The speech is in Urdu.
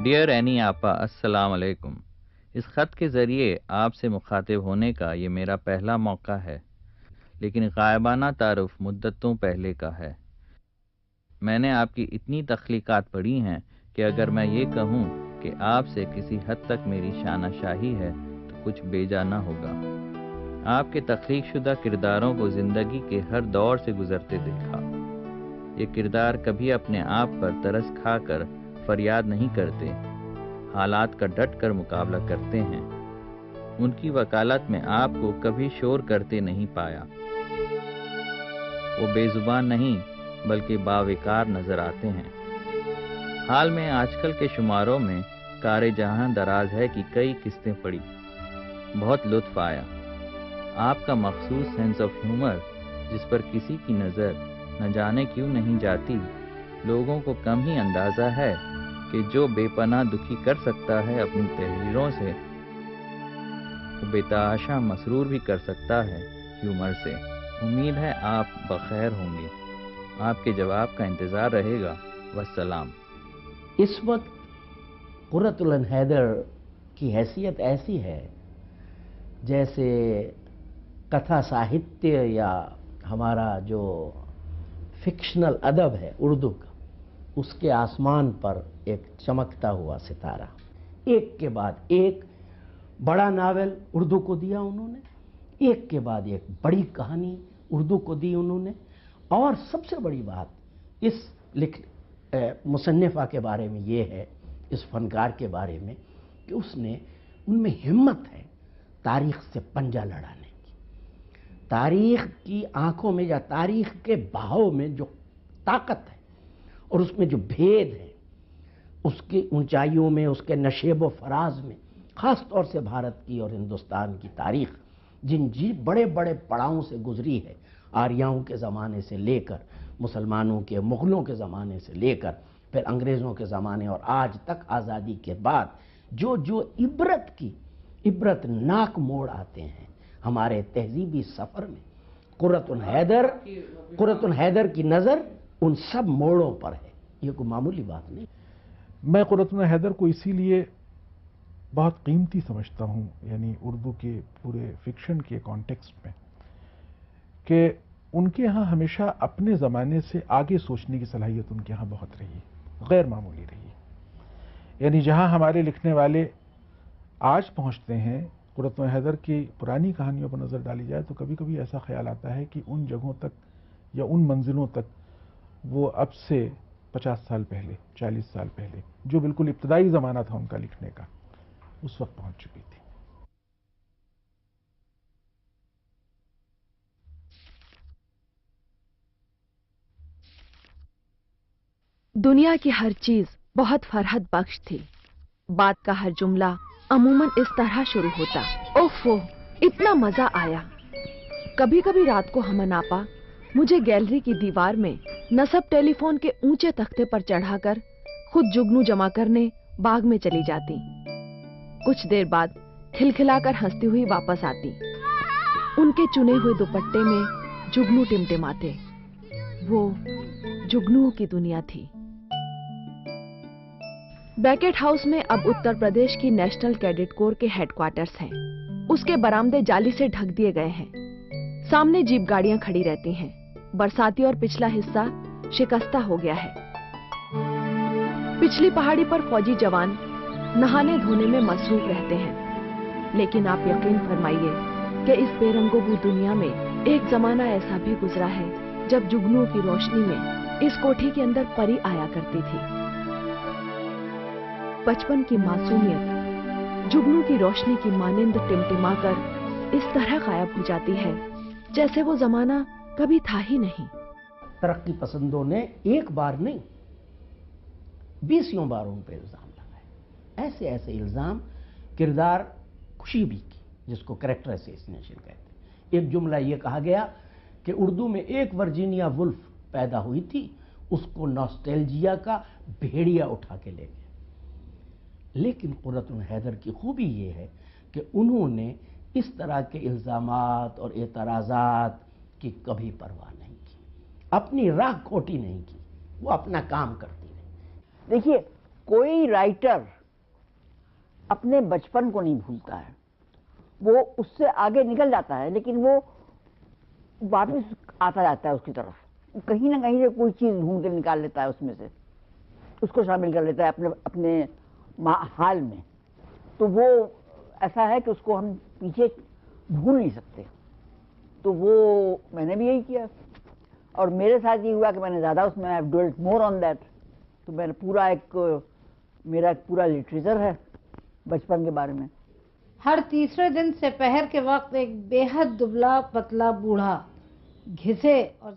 ڈیئر اینی آپا، السلام علیکم۔ اس خط کے ذریعے آپ سے مخاطب ہونے کا یہ میرا پہلا موقع ہے، لیکن غائبانہ تعارف مدتوں پہلے کا ہے۔ میں نے آپ کی اتنی تخلیقات پڑھی ہیں کہ اگر میں یہ کہوں کہ آپ سے کسی حد تک میری شانہ شاہی ہے تو کچھ بیجا نہ ہوگا۔ آپ کے تخلیق شدہ کرداروں کو زندگی کے ہر دور سے گزرتے دیکھا۔ یہ کردار کبھی اپنے آپ پر ترس کھا کر فریاد نہیں کرتے، حالات کا ڈٹ کر مقابلہ کرتے ہیں۔ ان کی وکالت میں آپ کو کبھی شور کرتے نہیں پایا۔ وہ بے زبان نہیں بلکہ باوقار نظر آتے ہیں۔ حال میں آج کل کے شماروں میں کار جہاں دراز ہے کہ کئی قسطیں پڑی، بہت لطف آیا۔ آپ کا مخصوص سینس آف ہیومر جس پر کسی کی نظر نہ جانے کیوں نہیں جاتی، لوگوں کو کم ہی اندازہ ہے کہ جو بے پناہ دکھی کر سکتا ہے اپنی تحریروں سے، وہ بے تحاشا مسرور بھی کر سکتا ہے ہیومر سے۔ امید ہے آپ بخیر ہوں گے۔ آپ کے جواب کا انتظار رہے گا۔ والسلام۔ اس وقت قرۃ العین حیدر کی حیثیت ایسی ہے جیسے کتھا ساہتیہ یا ہمارا جو فکشنل ادب ہے اردو کا، اس کے آسمان پر ایک چمکتا ہوا ستارہ، ایک کے بعد ایک بڑا ناول اردو کو دیا انہوں نے، ایک کے بعد ایک بڑی کہانی اردو کو دی انہوں نے۔ اور سب سے بڑی بات اس مصنفہ کے بارے میں یہ ہے، اس فنکار کے بارے میں، کہ اس نے ان میں ہمت ہے تاریخ سے پنجہ لڑانے کی۔ تاریخ کی آنکھوں میں یا تاریخ کے بہاؤ میں جو طاقت ہے اور اس میں جو بھید ہے، اس کی اونچائیوں میں، اس کے نشیب و فراز میں، خاص طور سے بھارت کی اور ہندوستان کی تاریخ جن بڑے بڑے پڑاؤں سے گزری ہے، آریاؤں کے زمانے سے لے کر مسلمانوں کے، مغلوں کے زمانے سے لے کر پھر انگریزوں کے زمانے اور آج تک آزادی کے بعد جو عبرت ناک موڑ آتے ہیں ہمارے تہذیبی سفر میں، قرۃ العین حیدر کی نظر ان سب موڑوں پر ہے۔ یہ کوئی معمولی بات نہیں۔ میں قرۃ العین حیدر کو اسی لیے بہت قیمتی سمجھتا ہوں، یعنی اردو کے پورے فکشن کے کانٹیکسٹ میں، کہ ان کے ہاں ہمیشہ اپنے زمانے سے آگے سوچنے کی صلاحیت ان کے ہاں بہت رہی، غیر معمولی رہی۔ یعنی جہاں ہمارے لکھنے والے آج پہنچتے ہیں، قرۃ العین حیدر کی پرانی کہانیوں پر نظر ڈالی جائے تو کبھی کبھی ایسا خیال آتا ہے کہ ان جگہوں تک یا ان منزلوں تک وہ اب سے 50 سال پہلے، 40 سال پہلے، جو بالکل ابتدائی زمانہ تھا ان کا لکھنے کا، اس وقت پہنچ چکی تھی۔ دنیا کی ہر چیز بہت فرحت بخش تھی۔ بات کا ہر جملہ عموماً اس طرح شروع ہوتا: اوفو، اتنا مزہ آیا۔ کبھی کبھی رات کو ہمن آپا مجھے گیلری کی دیوار میں نصب ٹیلی فون کے اونچے تختے پر چڑھا کر خود جگنو جمع کرنے باغ میں چلی جاتی۔ کچھ دیر بعد کھلکھلا کر ہنستی ہوئی واپس آتی۔ ان کے چنے ہوئے دوپٹے میں جگنو ٹمٹماتے۔ وہ جگنوؤں کی دنیا تھی۔ بیکٹ ہاؤس میں اب اتر پردیش کی نیشنل کیڈٹ کور کے ہیڈ کوارٹرز ہیں۔ اس کے برآمدے جالی سے ڈھک دیے گئے ہیں۔ سامنے جیپ گاڑیاں کھڑی رہتی ہیں۔ برساتی اور پچھلا حصہ شکستہ ہو گیا ہے۔ پچھلی پہاڑی پر فوجی جوان نہانے دھونے میں مصروف رہتے ہیں، لیکن آپ یقین فرمائیے کہ اس بے رنگ و بو دنیا میں ایک زمانہ ایسا بھی گزرا ہے جب جگنوں کی روشنی میں اس کوٹھی کے اندر پری آیا کرتی تھی۔ بچپن کی معصومیت جگنوں کی روشنی کی مانند ٹمٹما کر اس طرح غائب ہو جاتی ہے جیسے وہ زمانہ کبھی تھا ہی نہیں۔ ترقی پسندوں نے ایک بار نہیں 20 بار ان پہ الزام لگائے، ایسے ایسے الزام، کردار خوشی بھی کی جس کو کریکٹر اسیسینیشن کہتے ہیں۔ ایک جملہ یہ کہا گیا کہ اردو میں ایک ورجینیا وولف پیدا ہوئی تھی، اس کو نوسٹیلجیا کا بھیڑیا اٹھا کے لے گیا۔ لیکن قرۃ العین حیدر کی خوبی یہ ہے کہ انہوں نے اس طرح کے الزامات اور اعتراضات کی کبھی پرواہ نہیں کی، اپنی راہ کھوٹی نہیں کی، وہ اپنا کام کرتی رہی۔ دیکھیے، کوئی رائٹر اپنے بچپن کو نہیں بھولتا ہے، وہ اس سے آگے نکل جاتا ہے لیکن وہ واپس آتا جاتا ہے اس کی طرف، کہیں نہ کہیں سے کوئی چیز ڈھونڈ کے نکال لیتا ہے اس میں سے، اس کو شامل کر لیتا ہے اپنے حال میں. تو وہ ایسا ہے کہ اس کو ہم پیچھے بھول نہیں سکتے. تو وہ میں نے بھی یہی کیا اور میرے ساتھ یہ ہوا کہ میں نے زیادہ اس میں ڈویلٹ مور آن دیٹ. تو میں نے میرا ایک پورا لٹریچر ہے بچپن کے بارے میں. ہر تیسرے دن سپہر کے وقت ایک بے حد دبلا پتلا بوڑھا گھسے اور